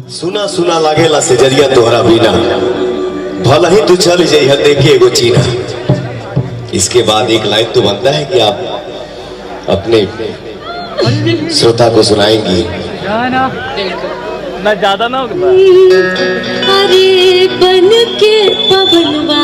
सुना सुना लागेला से जरिया तोहरा बिना, भला ही तू चल जाइए देखे एगो चीना। इसके बाद एक लाइन तो बनता है कि आप अपने श्रोता को सुनाएंगी। ना ज्यादा ना होगा। अरे बन के पवनवा